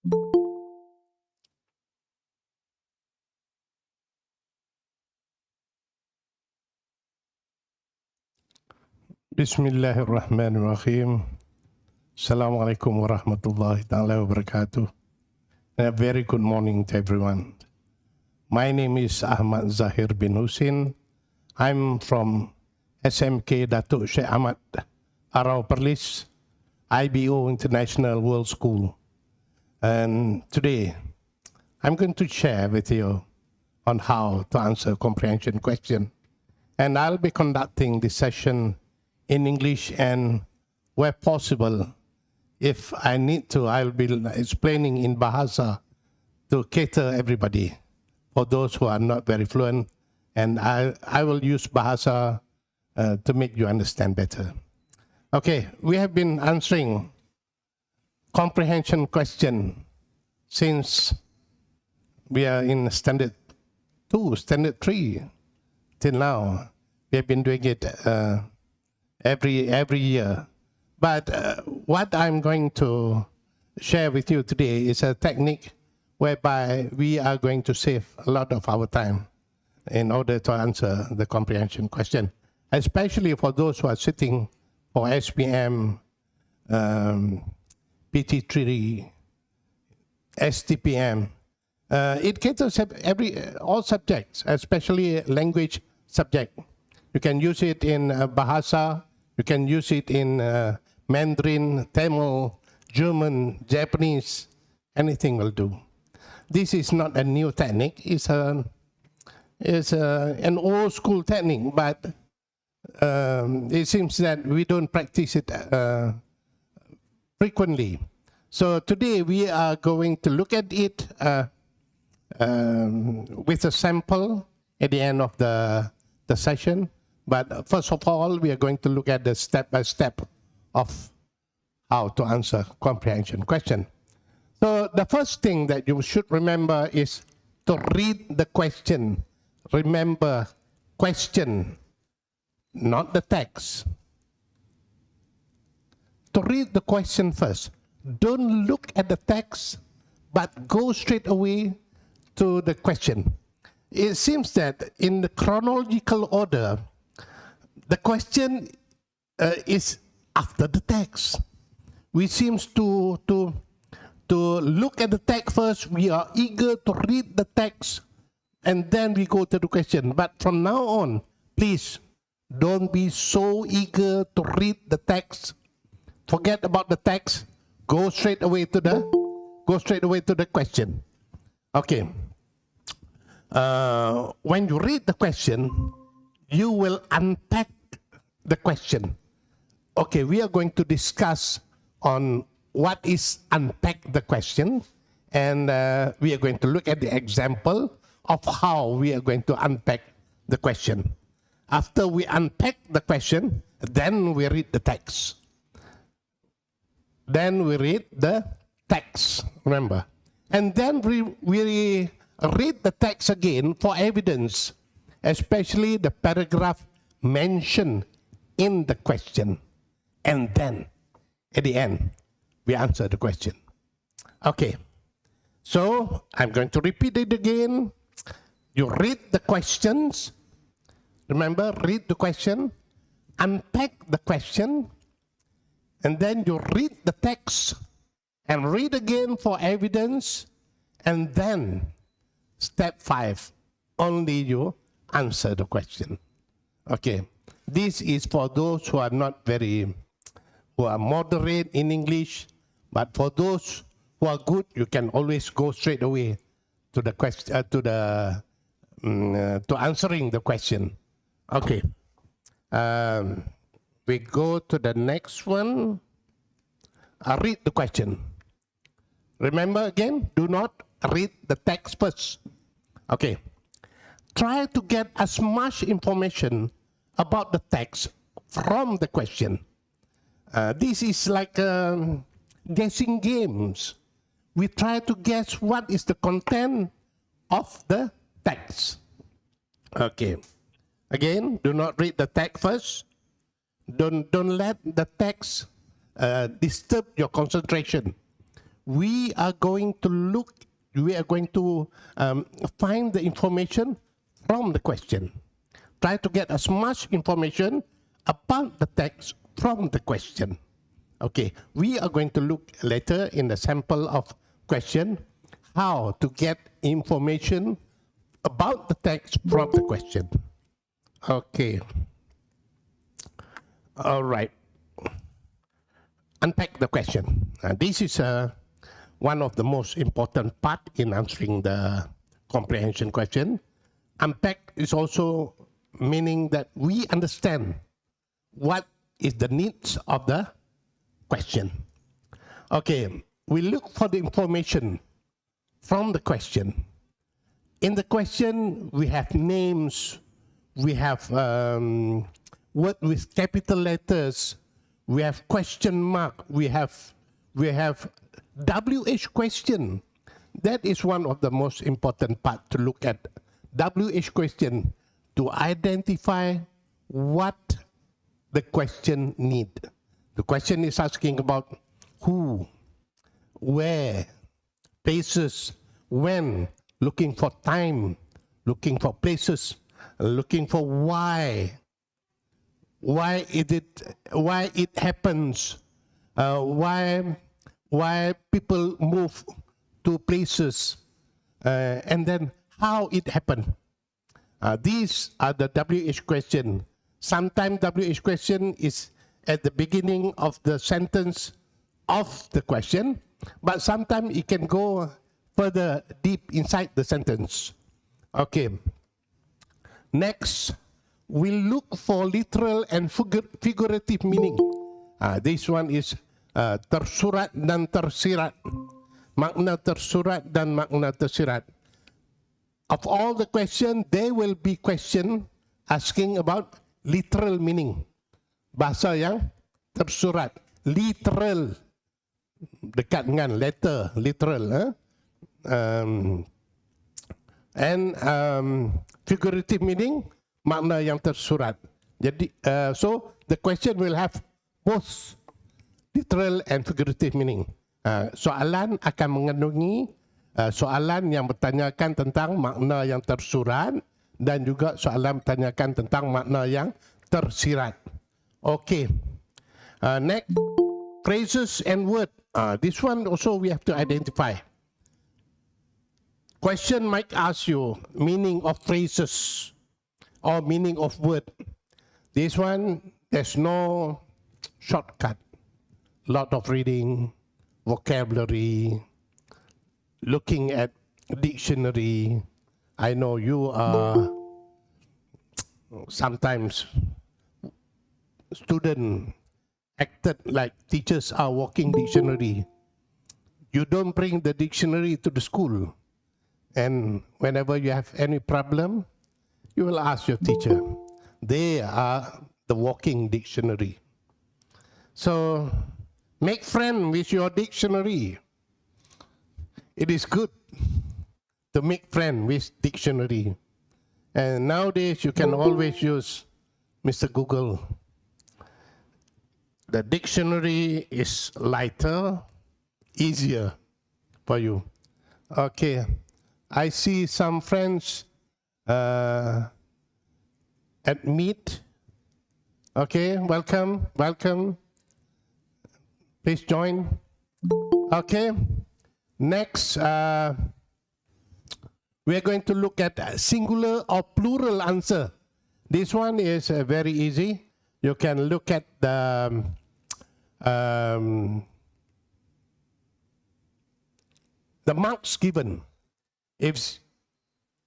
Bismillahirrahmanirrahim. Assalamualaikum warahmatullahi ta'ala wabarakatuh. A very good morning to everyone. My name is AHMAD ZAHIR bin HUSSAIN. I'm from SMK DATO SHEIKH AHMAD, Arau Perlis, IBO International World School. And today, I'm going to share with you on how to answer comprehension question. And I'll be conducting this session in English, and where possible, if I need to, I'll be explaining in Bahasa to cater everybody, for those who are not very fluent, and I will use Bahasa to make you understand better. Okay, we have been answering comprehension question since we are in standard 2, standard 3 till now. We have been doing it every year. But what I'm going to share with you today is a technique whereby we are going to save a lot of our time in order to answer the comprehension question, especially for those who are sitting for SPM, PT3, STPM. It caters all subjects, especially language subject. You can use it in Bahasa, you can use it in Mandarin, Tamil, German, Japanese, anything will do. This is not a new technique, it's an old school technique, but it seems that we don't practice it frequently. So today we are going to look at it with a sample at the end of the session. But first of all, we are going to look at the step-by-step of how to answer comprehension question. So the first thing that you should remember is to read the question. Remember, question, not the text. To read the question first. Don't look at the text, but go straight away to the question. It seems that in the chronological order, the question is after the text. We seem to look at the text first. We are eager to read the text, and then we go to the question. But from now on, please don't be so eager to read the text. Forget about the text. Go straight away to the question. Okay. When you read the question, you will unpack the question. Okay, we are going to discuss on what is unpack the question, and we are going to look at the example of how we are going to unpack the question. After we unpack the question, then we read the text. Then we read the text, remember. And then we read the text again for evidence, especially the paragraph mentioned in the question. And then, at the end, we answer the question. Okay, so I'm going to repeat it again. You read the questions. Remember, read the question, unpack the question, and then you read the text and read again for evidence, and then step 5, only you answer the question. Okay, this is for those who are not who are moderate in English, but for those who are good, you can always go straight away to the question, to answering the question. Okay, we go to the next one. Read the question. Remember again, do not read the text first. Okay. Try to get as much information about the text from the question. This is like guessing games. We try to guess what is the content of the text. Okay. Again, do not read the text first. Don't let the text disturb your concentration. we are going to find the information from the question. Try to get as much information about the text from the question. Okay, we are going to look later in the sample of question how to get information about the text from the question. Okay. All right. Unpack the question. This is one of the most important part in answering the comprehension question. Unpack is also meaning that we understand what is the needs of the question. Okay, we look for the information from the question. In the question, we have names, we have word with capital letters, we have question mark, we have WH question. That is one of the most important part to look at. WH question, to identify what the question need. The question is asking about who, where, places, when, looking for time, looking for places, looking for why it happens, why people move to places, and then how it happened. These are the WH question. Sometimes WH question is at the beginning of the sentence of the question, but sometimes it can go further deep inside the sentence. Okay. Next, we look for literal and figurative meaning. This one is tersurat dan tersirat. Makna tersurat dan makna tersirat. Of all the questions, there will be question asking about literal meaning. Bahasa yang tersurat. Literal. Dekat dengan letter, literal. And figurative meaning, makna yang tersurat. Jadi, so the question will have both literal and figurative meaning. Soalan akan mengandungi soalan yang bertanyakan tentang makna yang tersurat dan juga soalan bertanyakan tentang makna yang tersirat. Okay. Next, phrases and word. This one also we have to identify. Question might ask you meaning of phrases or meaning of word. This one, there's no shortcut. Lot of reading, vocabulary, looking at dictionary. I know you are sometimes student acted like teachers are walking dictionary. You don't bring the dictionary to the school. And whenever you have any problem, you will ask your teacher. They are the walking dictionary. So make friend with your dictionary. It is good to make friend with dictionary. And nowadays you can always use Mr. Google. The dictionary is lighter, easier for you. Okay. I see some friends at Meet. Okay, welcome, welcome. Please join. Okay, next, we are going to look at singular or plural answer. This one is very easy. You can look at the marks given. If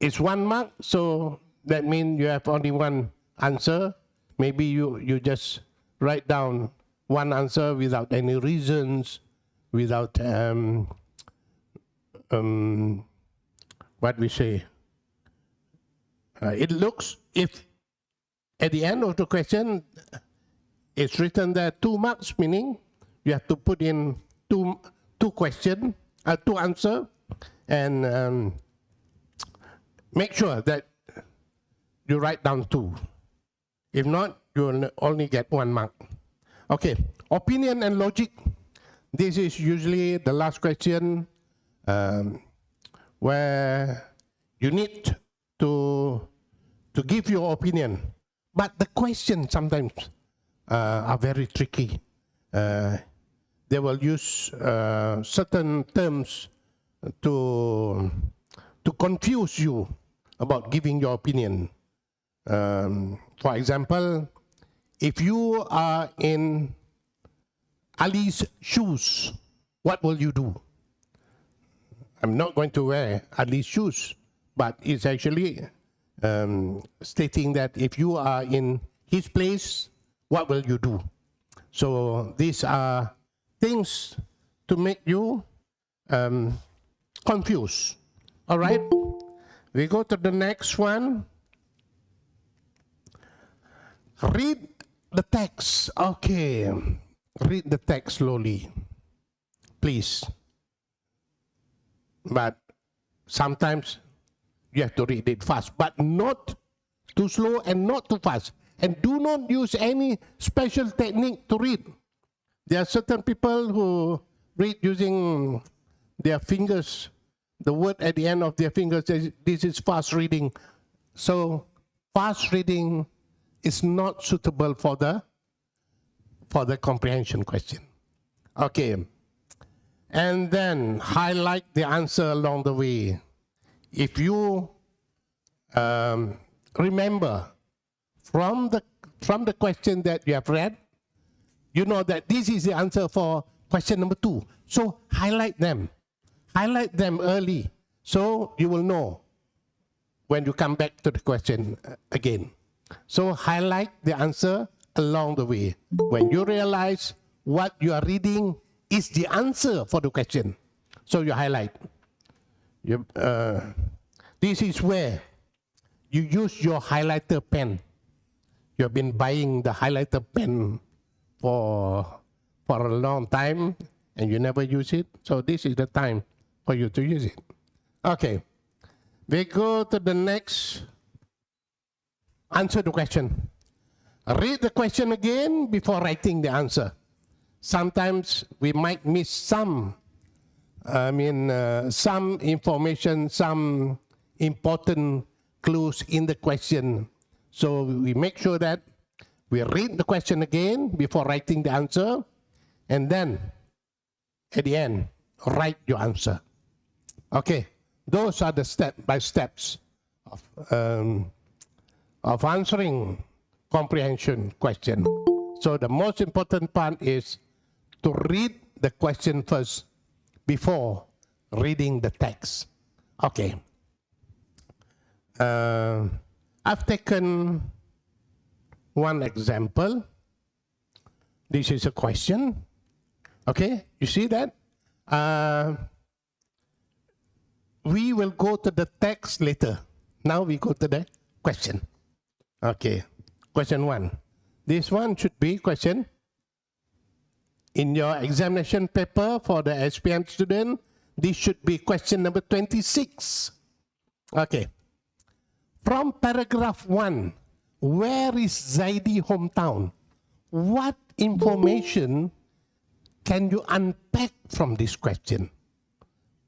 it's 1 mark, so that means you have only one answer. Maybe you just write down one answer without any reasons, without what we say. It looks, if at the end of the question it's written there 2 marks, meaning you have to put in two answer, and make sure that you write down 2. If not, you will only get 1 mark. Okay, opinion and logic. This is usually the last question where you need to give your opinion. But the questions sometimes are very tricky. They will use certain terms to confuse you about giving your opinion. For example, if you are in Ali's shoes, what will you do? I'm not going to wear Ali's shoes, but it's actually stating that if you are in his place, what will you do? So these are things to make you confused. All right, we go to the next one. Read the text. Okay, read the text slowly, please. But sometimes you have to read it fast, but not too slow and not too fast. And do not use any special technique to read. There are certain people who read using their fingers, the word at the end of their fingers. This is fast reading. So fast reading is not suitable for the comprehension question. Okay, and then highlight the answer along the way. If you remember from the question that you have read, you know that this is the answer for question number 2. So highlight them early, so you will know when you come back to the question again. So highlight the answer along the way. When you realize what you are reading is the answer for the question, so you highlight. This is where you use your highlighter pen. You've been buying the highlighter pen for a long time and you never use it, so this is the time for you to use it. Okay, we go to the next. Answer the question. Read the question again before writing the answer. Sometimes we might miss some information, some important clues in the question. So we make sure that we read the question again before writing the answer, and then at the end, write your answer. Okay, those are the step-by-steps of answering comprehension question. So the most important part is to read the question first before reading the text. Okay. I've taken one example. This is a question. Okay, you see that? We will go to the text later. Now we go to the question. Okay, question 1. This one should be question in your examination paper for the SPM student. This should be question number 26. Okay. From paragraph 1, where is Zaidi hometown? What information can you unpack from this question?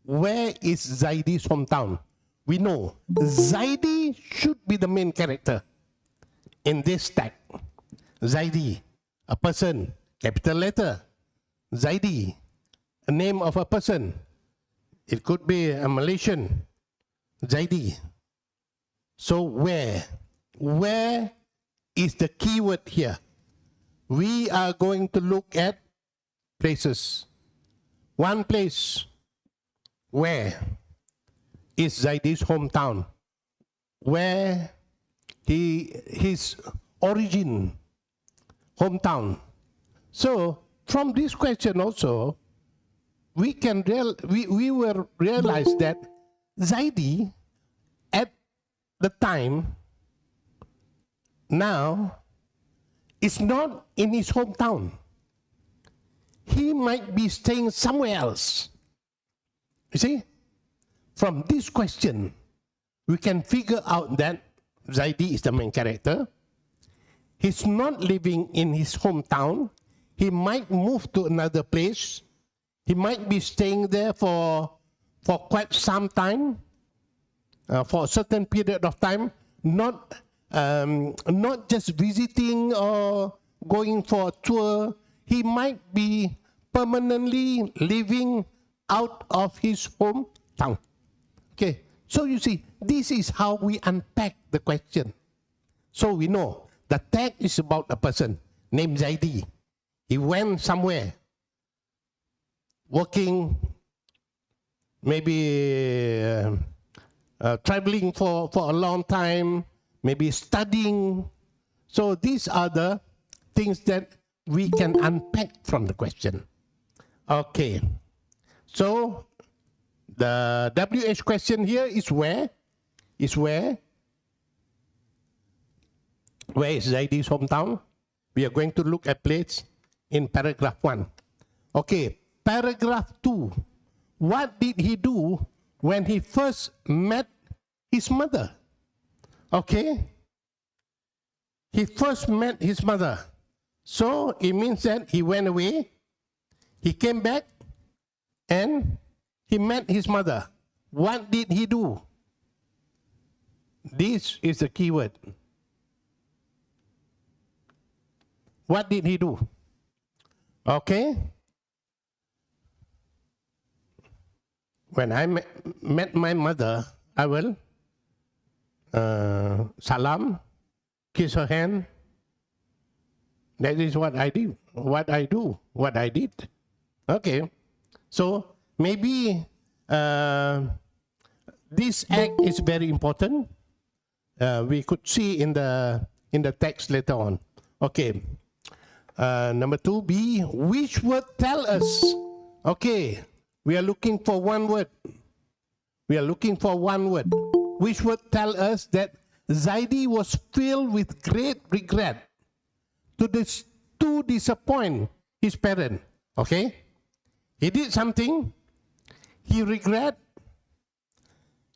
Where is Zaidi's hometown? We know Zaidi should be the main character in this text. Zaidi, a person, capital letter. Zaidi, a name of a person. It could be a Malaysian. Zaidi. So where is the keyword here? We are going to look at places. One place, where is Zaidi's hometown? Where his origin, hometown. So from this question also, we will realize that Zaidi at the time now is not in his hometown. He might be staying somewhere else. You see, from this question, we can figure out that Zaidi is the main character. He's not living in his hometown. He might move to another place He might be staying there for quite some time, for a certain period of time, not just visiting or going for a tour. He might be permanently living out of his hometown. Okay, so you see, this is how we unpack the question. So we know the tag is about a person named Zaidi. He went somewhere, working, maybe traveling for a long time, maybe studying. So these are the things that we can unpack from the question. Okay, so the WH question here is where? Where is Zaidi's hometown? We are going to look at place in paragraph 1. Okay, paragraph 2. What did he do when he first met his mother? Okay, he first met his mother. So it means that he went away, he came back, and he met his mother. What did he do? This is the key word. What did he do? Okay. When I met my mother, I will salam, kiss her hand. That is what I did. What I did. Okay. So maybe this act is very important. We could see in the text later on. Okay. Number 2B, which word tell us? Okay, we are looking for one word. Which word tell us that Zaidi was filled with great regret to disappoint his parent? Okay, he did something, he regret,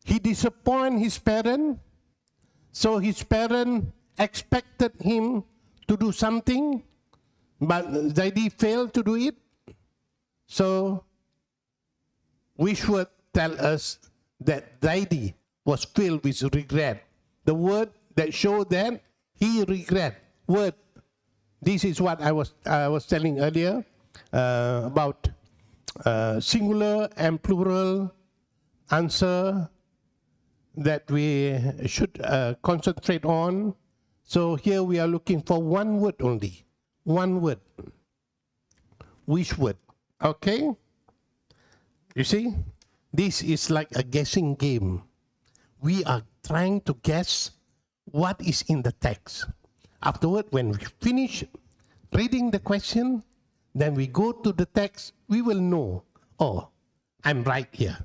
he disappointed his parent, so his parent expected him to do something, but Zaidi failed to do it. So, which word tell us that Zaidi was filled with regret? The word that show that he regret. Word. This is what I was telling earlier about singular and plural answer that we should concentrate on. So here we are looking for one word only. One word. Which word? Okay? You see? This is like a guessing game. We are trying to guess what is in the text. Afterward, when we finish reading the question, then we go to the text, we will know, oh, I'm right here.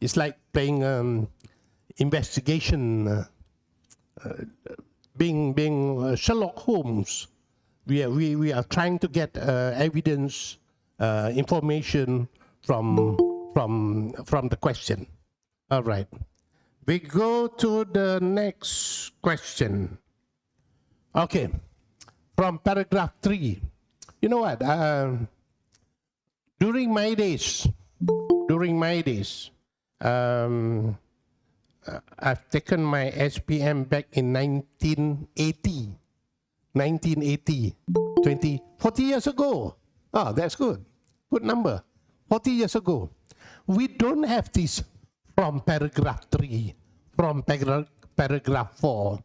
It's like playing investigation, being Sherlock Holmes. We are trying to get evidence, information from the question. All right. We go to the next question. Okay. From paragraph 3. You know what? During my days, I've taken my SPM back in 1980. 40 years ago. Oh, that's good. Good number. 40 years ago. We don't have this from paragraph 3, from paragraph 4.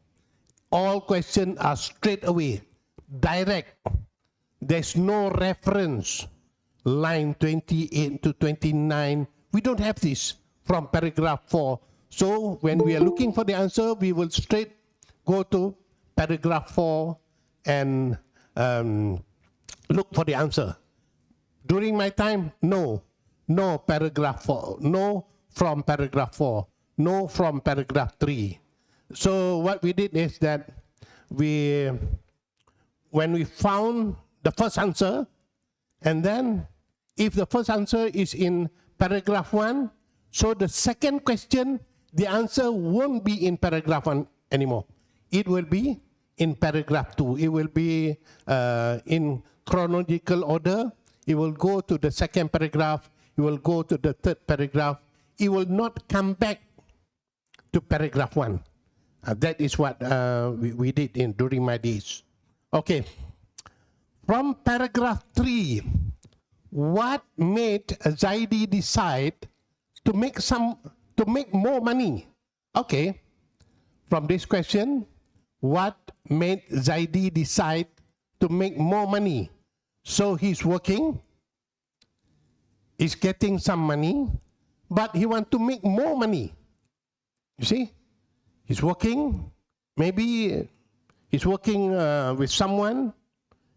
All questions are straight away, direct. There's no reference. Line 28 to 29. We don't have this from paragraph 4. So when we are looking for the answer, we will straight go to paragraph 4 and look for the answer. During my time, no paragraph 4, no from paragraph 4, no from paragraph 3. So what we did is that when we found the first answer, and then if the first answer is in paragraph 1, so the second question, the answer won't be in paragraph 1 anymore. It will be in paragraph 2. It will be in chronological order. It will go to the second paragraph. It will go to the third paragraph. It will not come back to paragraph 1. That is what we did during my days. Okay. From paragraph 3, what made Zaidi decide to make more money? Okay. From this question, what made Zaidi decide to make more money? So he's working, he's getting some money, but he wants to make more money. You see? He's working, maybe he's working with someone,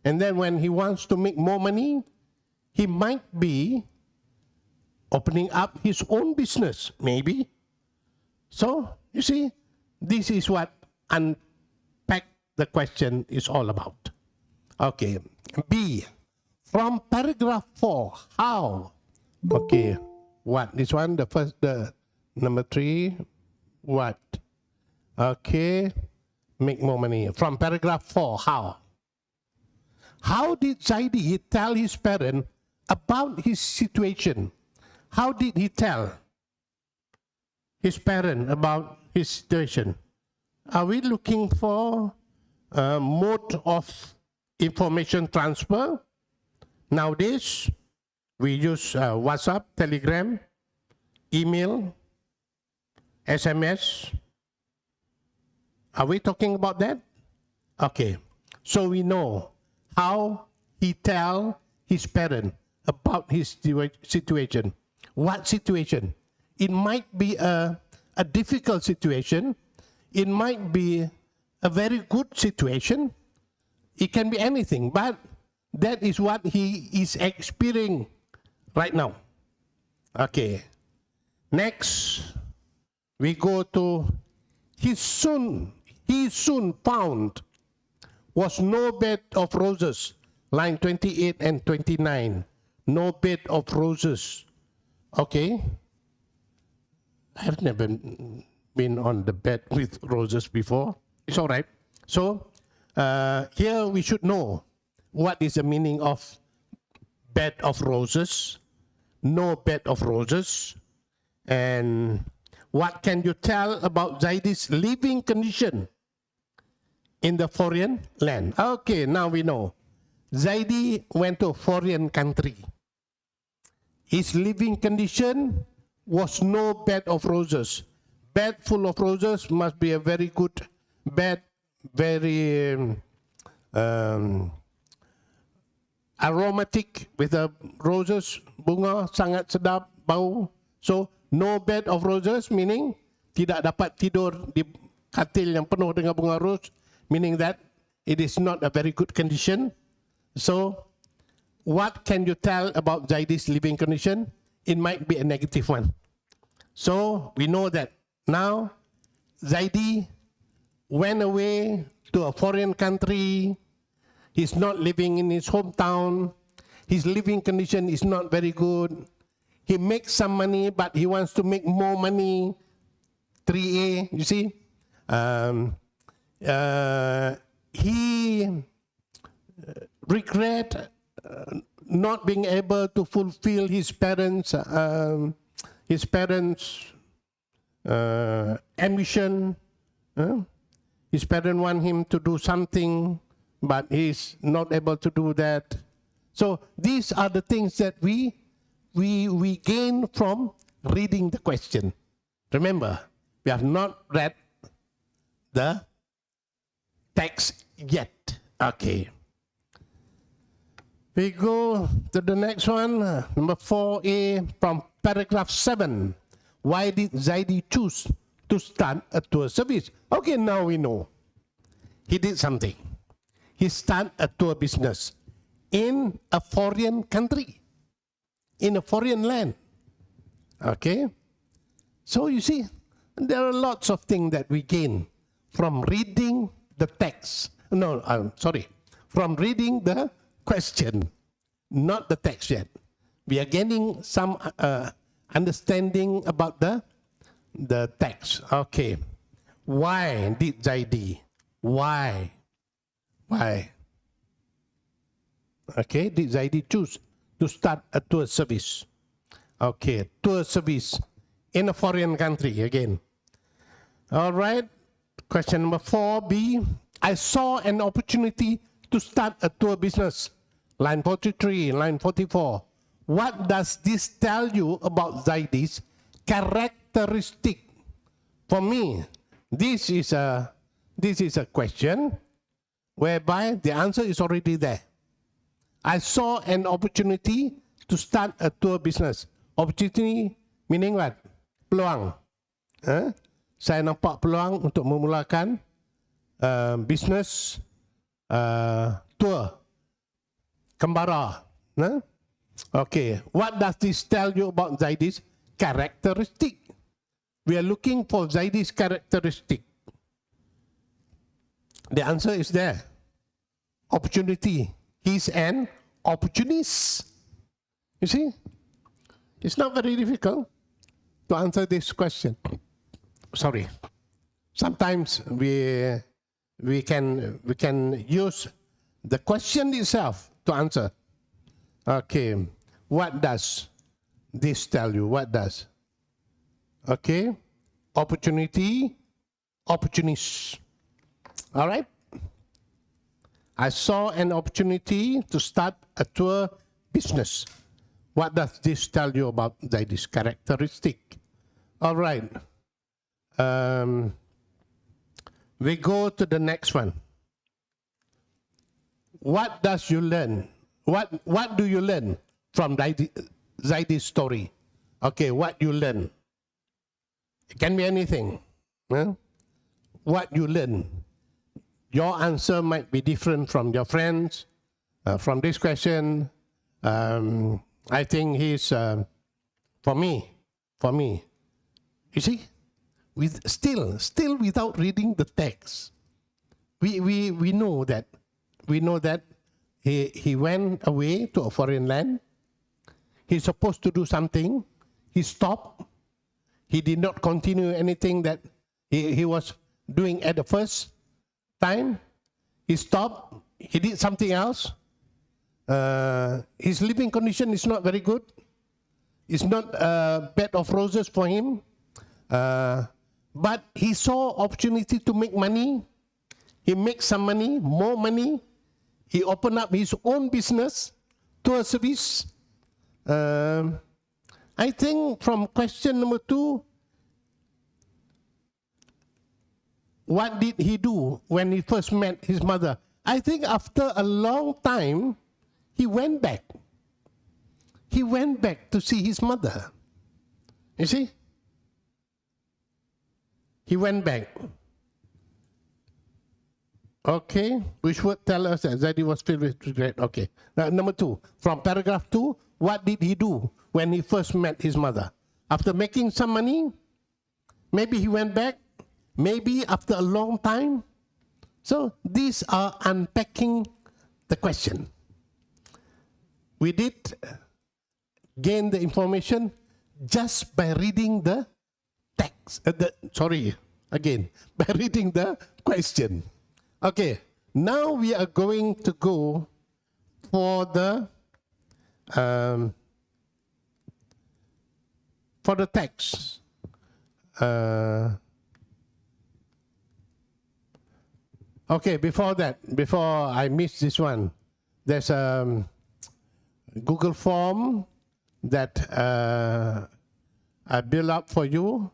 and then when he wants to make more money, he might be opening up his own business, maybe. So, you see, this is what unpack the question is all about. Okay, B, from paragraph 4, how? Okay, what? This one, the first, the number 3, what? Okay, make more money. From paragraph 4, how? How did Zaidi tell his parent about his situation? How did he tell his parent about his situation? Are we looking for a mode of information transfer? Nowadays, we use WhatsApp, Telegram, email, SMS. Are we talking about that? Okay, so we know how he tell his parent about his situation. What situation? It might be a difficult situation. It might be a very good situation. It can be anything, but that is what he is experiencing right now. Okay. Next, we go to he soon found was no bed of roses. Line 28 and 29. No bed of roses. Okay. I've never been on the bed with roses before. It's all right. So here we should know what is the meaning of bed of roses, no bed of roses, and what can you tell about Zaidi's living condition in the foreign land? Okay, now we know. Zaidi went to a foreign country. His living condition was no bed of roses. Bed full of roses must be a very good bed, very aromatic with the roses, bunga sangat sedap, bau. So no bed of roses meaning tidak dapat tidur di katil yang penuh dengan bunga ros, meaning that it is not a very good condition. So what can you tell about Zaidi's living condition? It might be a negative one. So we know that now Zaidi went away to a foreign country. He's not living in his hometown. His living condition is not very good. He makes some money, but he wants to make more money. 3A, you see? He regret not being able to fulfill his parents' ambition. His parents want him to do something, but he's not able to do that. So these are the things that we gain from reading the question. Remember, we have not read the text yet. Okay. We go to the next one, number 4A, from paragraph 7. Why did Zaidi choose to start a tour service? Okay, now we know. He did something. He started a tour business in a foreign country, in a foreign land. Okay? So you see, there are lots of things that we gain from reading the text. No, sorry, from reading the question, not the text yet. We are gaining some understanding about the text. Okay. Why did Zaidi? Why? Okay, did Zaidi choose to start a tour service. Okay, tour service in a foreign country again. All right, question number 4B. I saw an opportunity to start a tour business. Line 43, line 44. What does this tell you about Zaidi's characteristic? For me, this is a question whereby the answer is already there. I saw an opportunity to start a tour business. Opportunity meaning what? Peluang. Saya nampak peluang untuk memulakan bisnes tour kembara. Okay, what does this tell you about Zaidi's characteristic? We are looking for Zaidi's characteristic. The answer is there. Opportunity. He's an opportunist. You see? It's not very difficult to answer this question. Sorry. Sometimes we can use the question itself to answer. Okay. What does this tell you? What does? Okay. Opportunity, opportunist. All right. I saw an opportunity to start a tour business. What does this tell you about Zaidi's characteristic? All right. We go to the next one. What does you learn? What do you learn from Zaidi's story? Okay, what you learn? It can be anything. What you learn? Your answer might be different from your friends. From this question, I think he's, for me, you see, still without reading the text, we know that he went away to a foreign land. He's supposed to do something. He stopped. He did not continue anything that he was doing at the first time. He stopped. He did something else. His living condition is not very good. It's not a bed of roses for him. But he saw opportunity to make money. He makes some money, more money. He opened up his own business, tour service. I think from question number 2, what did he do when he first met his mother? I think after a long time, he went back. He went back to see his mother. You see? He went back. Okay, which would tell us that he was filled with regret. Okay. Now, number 2, from paragraph 2, what did he do when he first met his mother? After making some money, maybe he went back, maybe after a long time. So these are unpacking the question. We did gain the information just by reading the text. By reading the question. Okay, now we are going to go for the text. Okay, before I miss this one, there's a Google form that I built up for you.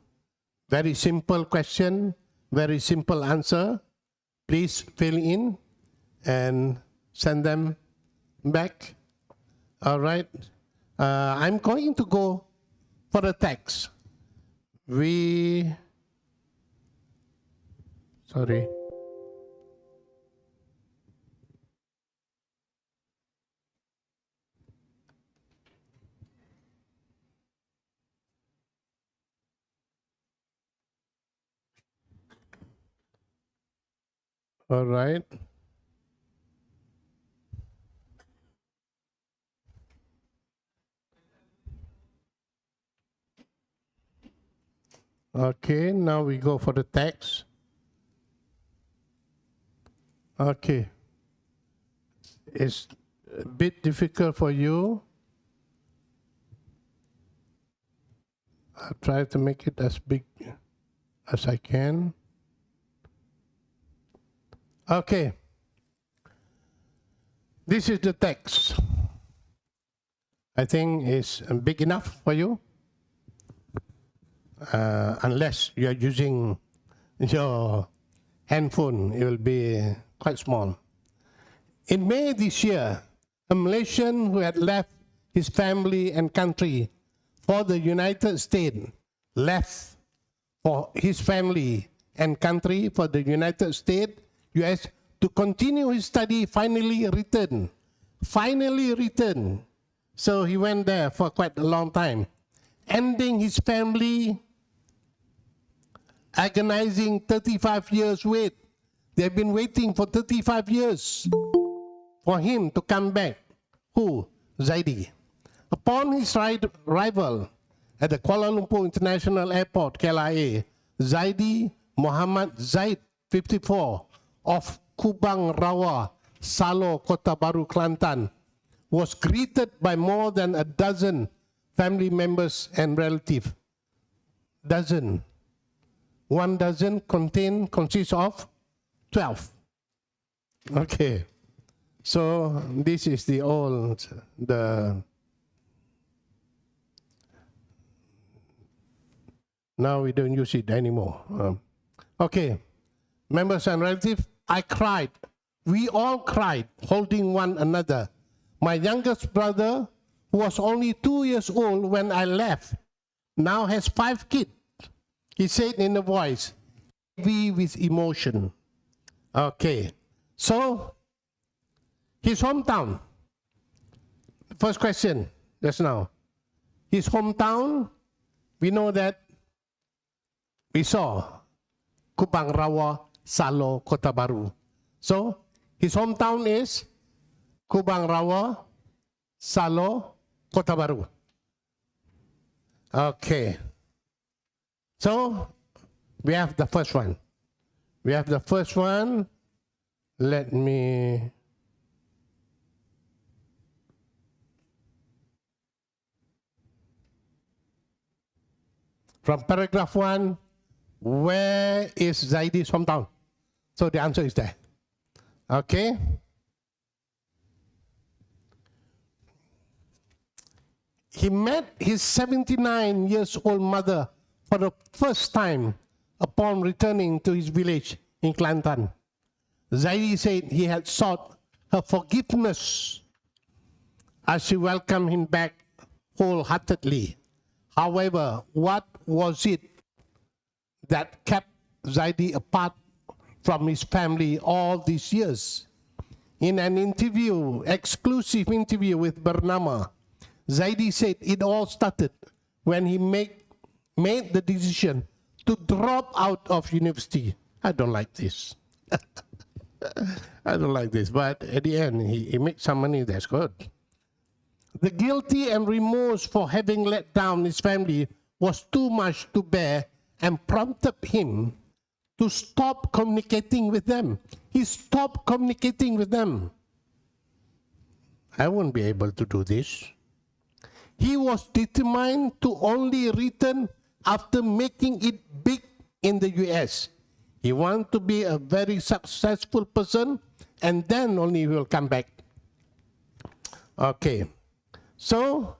Very simple question, very simple answer. Please fill in and send them back. All right. I'm going to go for the text. Sorry. All right. Okay, now we go for the text. Okay. It's a bit difficult for you I'll try to make it as big as I can. Okay. This is the text. I think it's big enough for you, unless you're using your handphone, it will be quite small. In May this year, a Malaysian who had left his family and country for the United States, left for his family and country for the United States, US, to continue his study, finally returned. Finally returned. So he went there for quite a long time, ending his family agonizing 35 years wait. They've been waiting for 35 years for him to come back. Who? Zaidi. Upon his arrival at the Kuala Lumpur International Airport, KLIA, Zaidi Muhammad Zaid, 54, of Kubang Rawa, Salo, Kota Baru, Kelantan, was greeted by more than a dozen family members and relatives. Dozen. 1 dozen consists of 12. Okay. So this is now we don't use it anymore. Okay. Members and relatives, I cried. We all cried, holding one another. My youngest brother, who was only 2 years old when I left, now has 5 kids. He said in a voice, heavy with emotion. Okay, so his hometown. First question just now. His hometown, we know that we saw Kubang Rawa, Salo, Kota Baru. So his hometown is Kubang Rawa, Salo, Kota Baru. Okay. So we have the first one. We have the first one. Let me from paragraph 1, where is Zaidi's hometown? So the answer is there. Okay. He met his 79 years old mother for the first time upon returning to his village in Kelantan. Zaidi said he had sought her forgiveness as she welcomed him back wholeheartedly. However, what was it that kept Zaidi apart from his family all these years? In an interview, exclusive interview with Bernama, Zaidi said it all started when he made the decision to drop out of university. I don't like this. I don't like this, but at the end, he made some money, that's good. The guilty and remorse for having let down his family was too much to bear and prompted him to stop communicating with them. He stopped communicating with them. I won't be able to do this. He was determined to only return after making it big in the US. He wanted to be a very successful person, and then only he will come back. Okay, so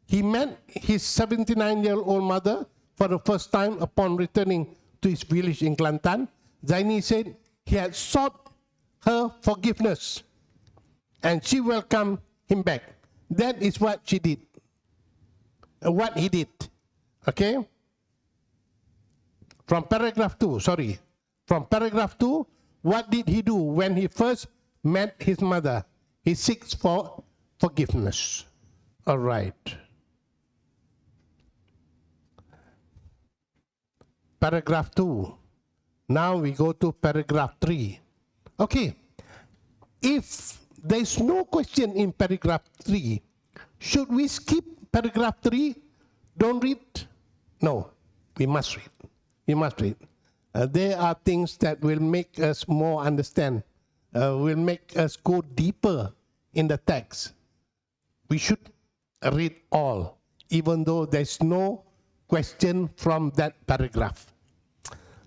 he met his 79-year-old mother for the first time upon returning to his village in Kelantan. Zaini said he had sought her forgiveness, and she welcomed him back. That is what she did, what he did, okay? From paragraph 2, From paragraph 2, what did he do when he first met his mother? He seeks for forgiveness. All right. Paragraph 2. Now we go to paragraph 3. Okay. If there's no question in paragraph 3, should we skip paragraph 3? Don't read? No, we must read. We must read. There are things that will make us more understand, will make us go deeper in the text. We should read all. even though there's no question from that paragraph.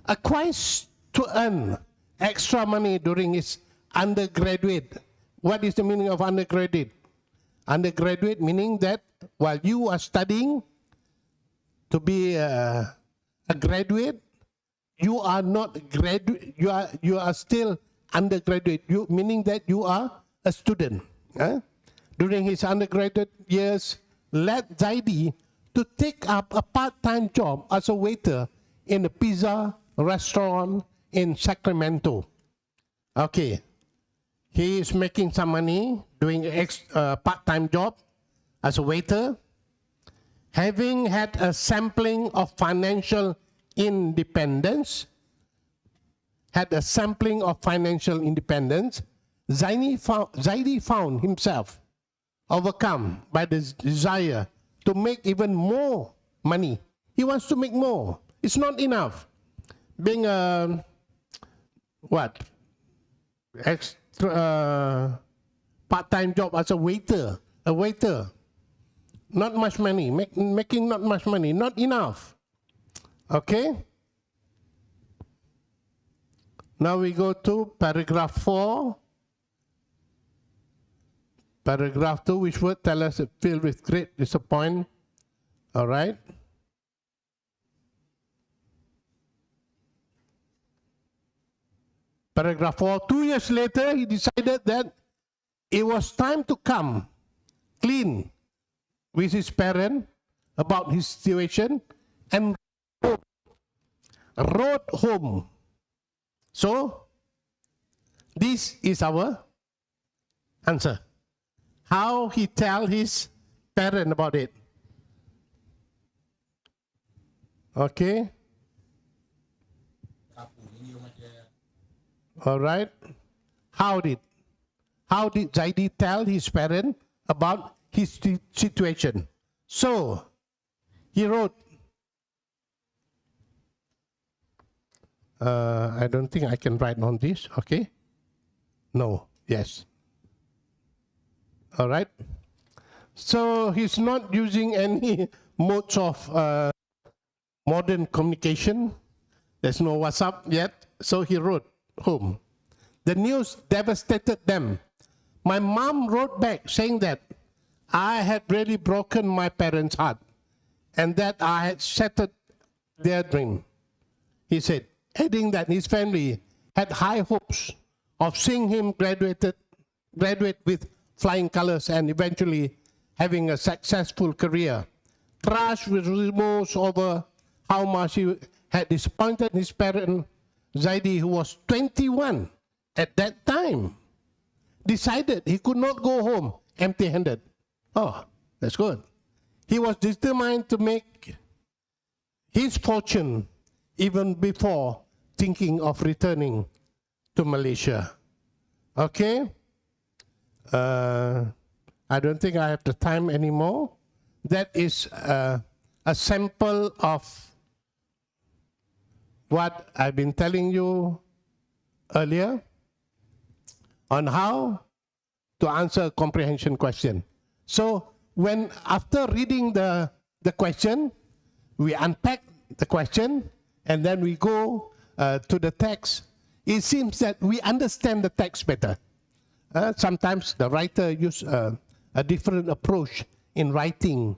Acquires to earn extra money during his undergraduate. What is the meaning of undergraduate? Undergraduate meaning that while you are studying to be a graduate, you are not graduate. You are still undergraduate. Meaning that you are a student. During his undergraduate years, led Zaidi to take up a part-time job as a waiter in a pizza restaurant in Sacramento. Okay, he is making some money doing a part-time job as a waiter. Having had a sampling of financial independence, Zaidi found himself overcome by the desire to make even more money. He wants to make more. It's not enough. Being a part-time job as a waiter, not much money, making not much money, not enough. Okay? Now we go to paragraph 4. Paragraph 2, which would tell us filled with great disappointment. All right? Paragraph 4, 2 years later, he decided that it was time to come clean with his parent about his situation and wrote home. So, this is our answer. How he tell his parent about it. Okay. All right. How did Zaidi tell his parent about his situation? So, he wrote, I don't think I can write on this, okay? No, yes. All right. So, he's not using any modes of modern communication. There's no WhatsApp yet, so he wrote home. The news devastated them. My mom wrote back saying that I had really broken my parents' heart and that I had shattered their dream. He said, adding that his family had high hopes of seeing him graduate with flying colors and eventually having a successful career. Crushed with remorse over how much he had disappointed his parent, Zaidi, who was 21 at that time, decided he could not go home empty-handed. Oh, that's good. He was determined to make his fortune even before thinking of returning to Malaysia. Okay? I don't think I have the time anymore. That is a sample of what I've been telling you earlier on how to answer a comprehension question. So after reading the question, we unpack the question and then we go to the text. It seems that we understand the text better. Sometimes the writer uses a different approach in writing.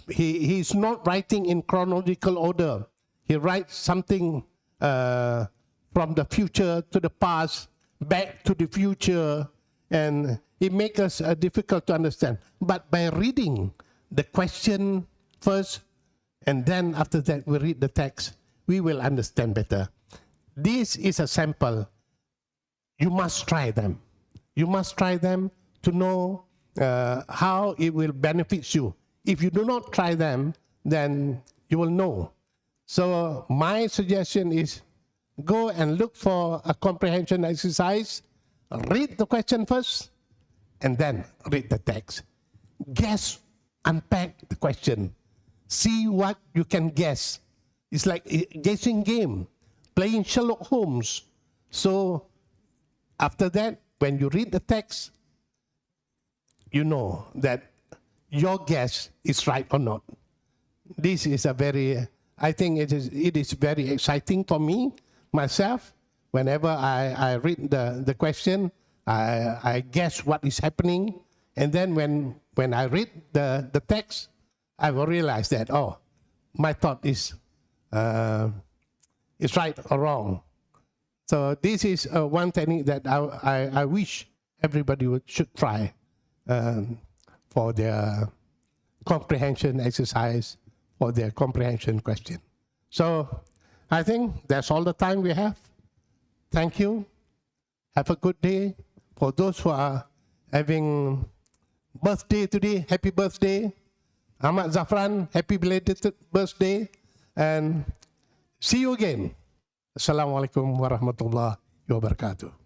He's not writing in chronological order. He writes something from the future to the past, back to the future, and it makes us difficult to understand. But by reading the question first, and then after that we read the text, we will understand better. This is a sample. You must try them. You must try them to know how it will benefit you. If you do not try them, then you will know. So my suggestion is go and look for a comprehension exercise, read the question first, and then read the text. Guess, unpack the question. See what you can guess. It's like a guessing game, playing Sherlock Holmes. So after that, when you read the text, you know that your guess is right or not. This is a very, I think it is very exciting for me, myself. Whenever I read the question, I guess what is happening. And then when I read the text, I will realize that, oh, my thought is right or wrong. So this is one technique that I wish everybody should try for their comprehension exercise, for their comprehension question. So I think that's all the time we have. Thank you. Have a good day. For those who are having birthday today, happy birthday. Ahmad Zafran, happy belated birthday. And see you again. Assalamualaikum warahmatullahi wabarakatuh.